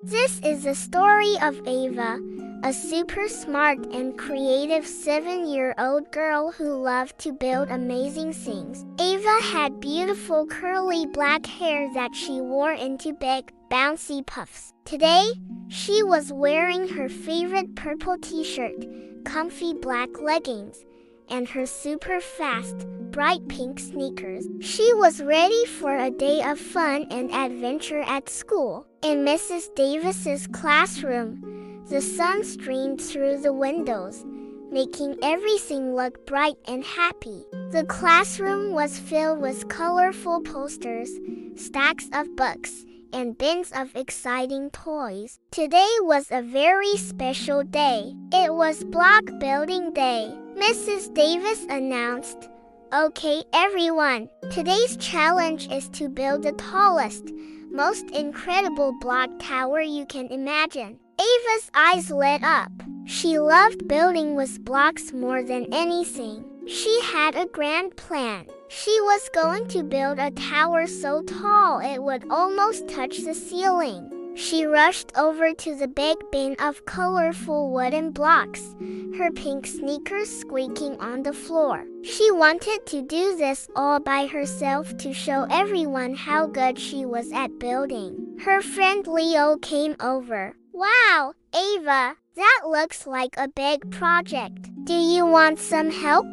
This is the story of Ava, a super smart and creative 7-year-old girl who loved to build amazing things. Ava had beautiful curly black hair that she wore into big, bouncy puffs. Today, she was wearing her favorite purple t-shirt, comfy black leggings, and her super fast, bright pink sneakers. She was ready for a day of fun and adventure at school. In Mrs. Davis's classroom, the sun streamed through the windows, making everything look bright and happy. The classroom was filled with colorful posters, stacks of books, and bins of exciting toys. Today was a very special day. It was block building day. Mrs. Davis announced, "Okay, everyone, today's challenge is to build the tallest, most incredible block tower you can imagine." Ava's eyes lit up. She loved building with blocks more than anything. She had a grand plan. She was going to build a tower so tall it would almost touch the ceiling. She rushed over to the big bin of colorful wooden blocks, her pink sneakers squeaking on the floor. She wanted to do this all by herself to show everyone how good she was at building. Her friend Leo came over. "Wow, Ava, that looks like a big project. Do you want some help?"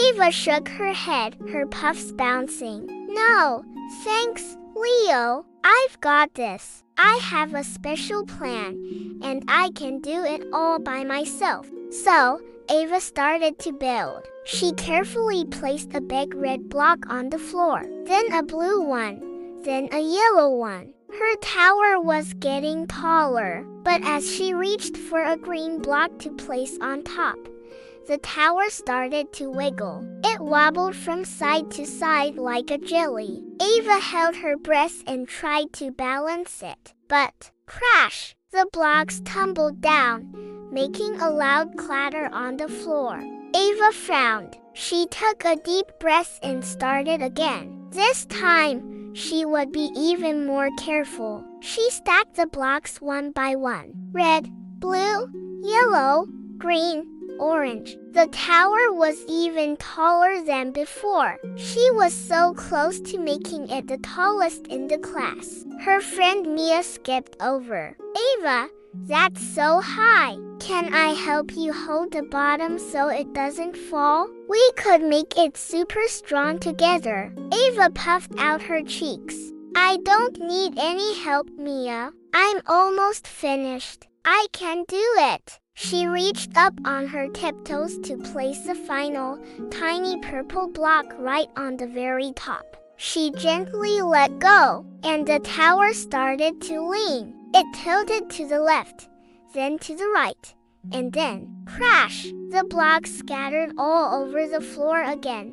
Ava shook her head, her puffs bouncing. "No, thanks, Leo. I've got this. I have a special plan, and I can do it all by myself." So, Ava started to build. She carefully placed a big red block on the floor, then a blue one, then a yellow one. Her tower was getting taller, but as she reached for a green block to place on top, the tower started to wiggle. It wobbled from side to side like a jelly. Ava held her breath and tried to balance it. But, crash! The blocks tumbled down, making a loud clatter on the floor. Ava frowned. She took a deep breath and started again. This time, she would be even more careful. She stacked the blocks one by one. Red, blue, yellow, green, orange. The tower was even taller than before. She was so close to making it the tallest in the class. Her friend Mia skipped over. "Ava, that's so high. Can I help you hold the bottom so it doesn't fall? We could make it super strong together." Ava puffed out her cheeks. "I don't need any help, Mia. I'm almost finished. I can do it." She reached up on her tiptoes to place the final, tiny purple block right on the very top. She gently let go, and the tower started to lean. It tilted to the left, then to the right, and then, crash! The blocks scattered all over the floor again,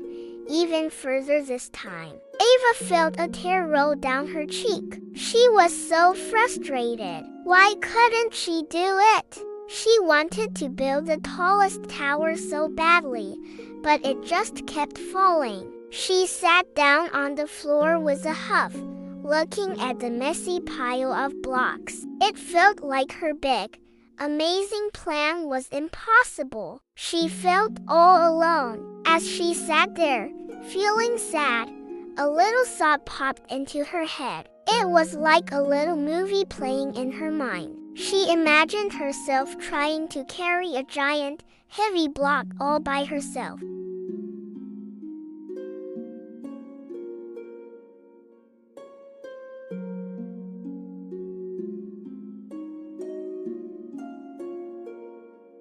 even further this time. Ava felt a tear roll down her cheek. She was so frustrated. Why couldn't she do it? She wanted to build the tallest tower so badly, but it just kept falling. She sat down on the floor with a huff, looking at the messy pile of blocks. It felt like her big, amazing plan was impossible. She felt all alone. As she sat there, feeling sad, a little thought popped into her head. It was like a little movie playing in her mind. She imagined herself trying to carry a giant, heavy block all by herself.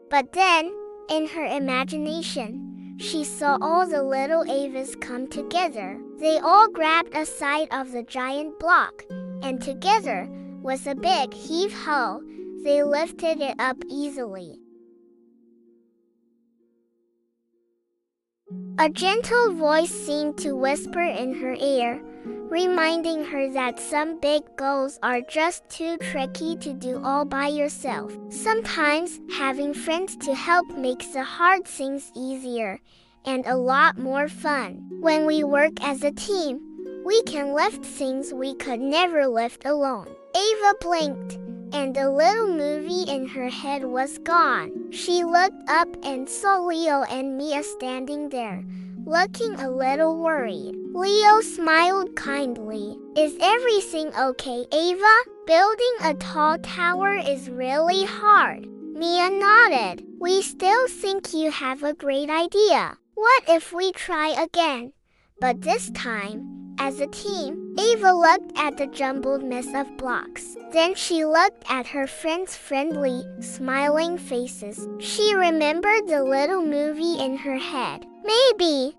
But then, in her imagination, she saw all the little Avas come together. They all grabbed a side of the giant block, and together, with a big heave-ho, they lifted it up easily. A gentle voice seemed to whisper in her ear, reminding her that some big goals are just too tricky to do all by yourself. Sometimes, having friends to help makes the hard things easier and a lot more fun. When we work as a team, We can lift things we could never lift alone. Ava blinked, and the little movie in her head was gone. She looked up and saw Leo and Mia standing there, looking a little worried. Leo smiled kindly. Is everything okay, Ava? Building a tall tower is really hard. Mia nodded. We still think you have a great idea. What if we try again? But this time, as a team. Ava looked at the jumbled mess of blocks. Then she looked at her friends' friendly, smiling faces. She remembered the little movie in her head. Maybe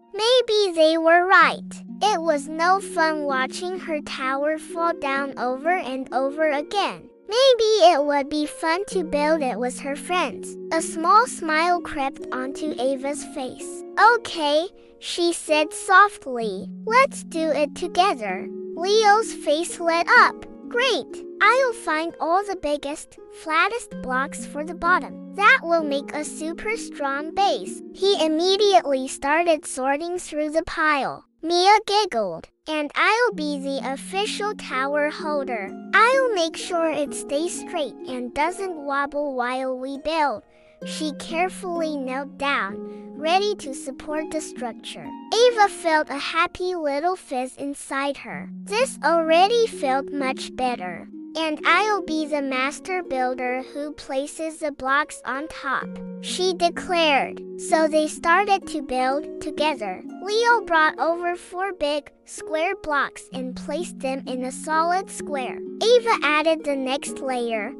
they were right. It was no fun watching her tower fall down over and over again. Maybe it would be fun to build it with her friends. A small smile crept onto Ava's face. Okay, she said softly. Let's do it together. Leo's face lit up. Great! I'll find all the biggest, flattest blocks for the bottom. That will make a super strong base. He immediately started sorting through the pile. Mia giggled. And I'll be the official tower holder. I'll make sure it stays straight and doesn't wobble while we build. She carefully knelt down, ready to support the structure. Ava felt a happy little fizz inside her. This already felt much better. And I'll be the master builder who places the blocks on top, she declared. So they started to build together. Leo brought over 4 big, square blocks and placed them in a solid square. Ava added the next layer,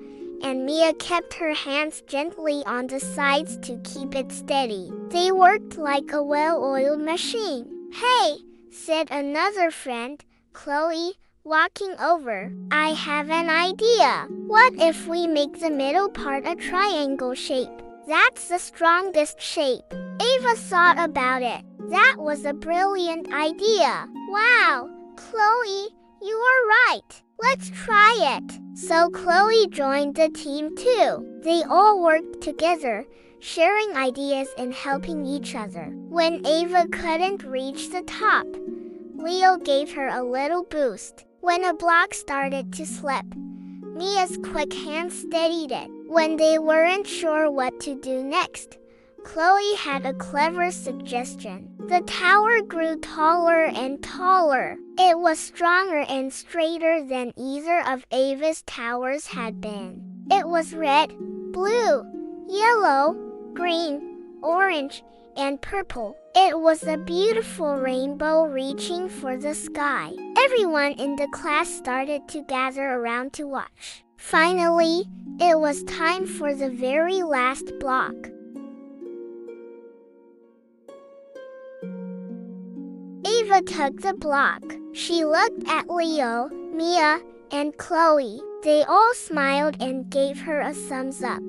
and Mia kept her hands gently on the sides to keep it steady. They worked like a well-oiled machine. Hey, said another friend, Chloe, walking over. I have an idea. What if we make the middle part a triangle shape? That's the strongest shape. Ava thought about it. That was a brilliant idea. Wow, Chloe, you are right. Let's try it. So Chloe joined the team too. They all worked together, sharing ideas and helping each other. When Ava couldn't reach the top, Leo gave her a little boost. When a block started to slip, Mia's quick hand steadied it. When they weren't sure what to do next, Chloe had a clever suggestion. The tower grew taller and taller. It was stronger and straighter than either of Ava's towers had been. It was red, blue, yellow, green, orange, and purple. It was a beautiful rainbow reaching for the sky. Everyone in the class started to gather around to watch. Finally, it was time for the very last block. Ava took the block. She looked at Leo, Mia, and Chloe. They all smiled and gave her a thumbs up.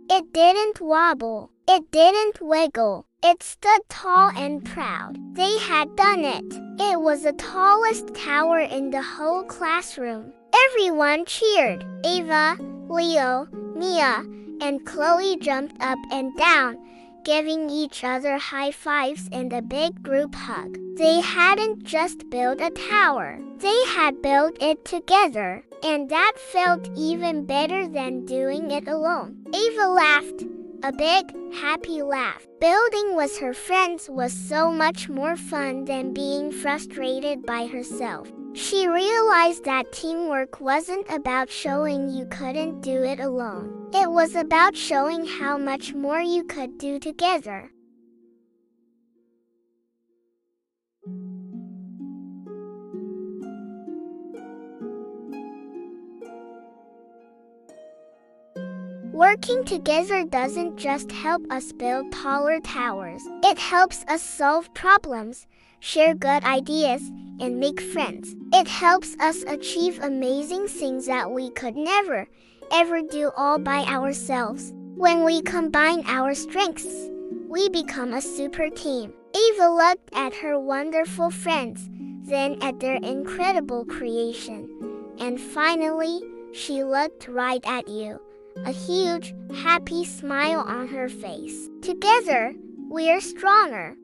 It didn't wobble. It didn't wiggle. It stood tall and proud. They had done it. It was the tallest tower in the whole classroom. Everyone cheered. Ava, Leo, Mia, and Chloe jumped up and down, giving each other high fives and a big group hug. They hadn't just built a tower. They had built it together, and that felt even better than doing it alone. Ava laughed, a big, happy laugh. Building with her friends was so much more fun than being frustrated by herself. She realized that teamwork wasn't about showing you couldn't do it alone. It was about showing how much more you could do together. Working together doesn't just help us build taller towers. It helps us solve problems, share good ideas, and make friends. It helps us achieve amazing things that we could never, ever do all by ourselves. When we combine our strengths, we become a super team. Ava looked at her wonderful friends, then at their incredible creation, and finally, She looked right at you, a huge, happy smile on her face. Together, we're stronger.